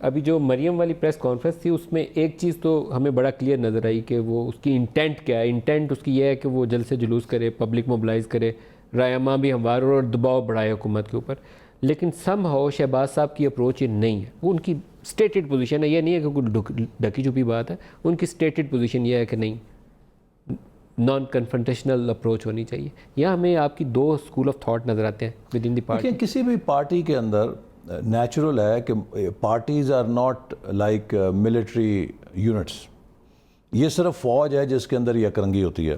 ابھی جو مریم والی پریس کانفرنس تھی اس میں ایک چیز تو ہمیں بڑا کلیئر نظر آئی کہ وہ اس کی انٹینٹ کیا ہے. انٹینٹ اس کی یہ ہے کہ وہ جلد سے جلوس کرے, پبلک موبلائز کرے, رائے عامہ بھی ہموار اور دباؤ بڑھائے حکومت کے اوپر. لیکن سم ہاؤ شہباز صاحب کی اپروچ یہ نہیں ہے. وہ ان کی اسٹیٹڈ پوزیشن ہے, یہ نہیں ہے کہ کوئی ڈھکی چھپی بات ہے. ان کی اسٹیٹڈ پوزیشن یہ ہے کہ نہیں, نان کنفرنٹیشنل اپروچ ہونی چاہیے. یہاں ہمیں آپ کی دو اسکول آف تھاٹ نظر آتے ہیں ود ان دی پارٹی. لیکن کسی بھی پارٹی کے اندر نیچرل ہے کہ parties are not like military units. یہ صرف فوج ہے جس کے اندر یک رنگی ہوتی ہے,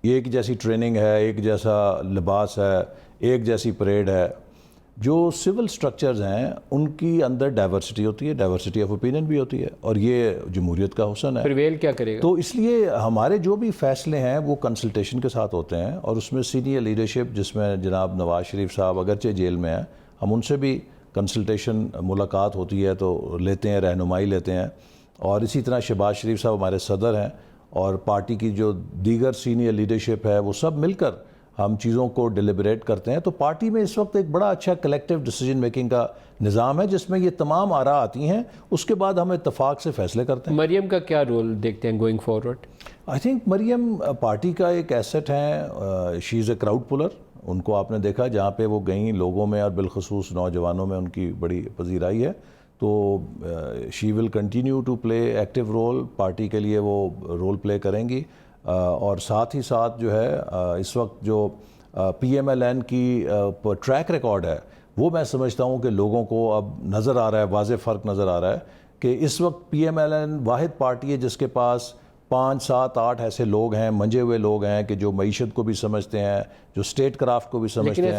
ایک جیسی ٹریننگ ہے, ایک جیسا لباس ہے, ایک جیسی پریڈ ہے. جو سول سٹرکچرز ہیں ان کی اندر ڈائیورسٹی ہوتی ہے, ڈائیورسٹی آف اوپینین بھی ہوتی ہے, اور یہ جمہوریت کا حسن ہے. پریویل کیا کرے گا؟ تو اس لیے ہمارے جو بھی فیصلے ہیں وہ کنسلٹیشن کے ساتھ ہوتے ہیں, اور اس میں سینئر لیڈرشپ جس میں جناب نواز شریف صاحب اگرچہ جیل میں ہیں, ہم ان سے بھی کنسلٹیشن ملاقات ہوتی ہے تو لیتے ہیں, رہنمائی لیتے ہیں. اور اسی طرح شہباز شریف صاحب ہمارے صدر ہیں, اور پارٹی کی جو دیگر سینئر لیڈرشپ ہے وہ سب مل کر ہم چیزوں کو ڈیلیبریٹ کرتے ہیں. تو پارٹی میں اس وقت ایک بڑا اچھا کلیکٹیو ڈیسیجن میکنگ کا نظام ہے جس میں یہ تمام آراء آتی ہیں, اس کے بعد ہم اتفاق سے فیصلے کرتے ہیں. مریم کا کیا رول دیکھتے ہیں going forward? I think Maryam party کا ایک ایسٹ ہیں. شی از اے کراؤڈ پولر. ان کو آپ نے دیکھا جہاں پہ وہ گئیں لوگوں میں, اور بالخصوص نوجوانوں میں ان کی بڑی پذیرائی ہے. تو she will continue to play active role. Party کے لیے وہ رول پلے کریں گی. اور ساتھ ہی ساتھ جو ہے اس وقت جو پی ایم ایل این کی ٹریک ریکارڈ ہے وہ میں سمجھتا ہوں کہ لوگوں کو اب نظر آ رہا ہے, واضح فرق نظر آ رہا ہے کہ اس وقت پی ایم ایل این واحد پارٹی ہے جس کے پاس 5, 7, 8 ایسے لوگ ہیں, منجے ہوئے لوگ ہیں کہ جو معیشت کو بھی سمجھتے ہیں, جو اسٹیٹ کرافٹ کو بھی سمجھتے ہیں.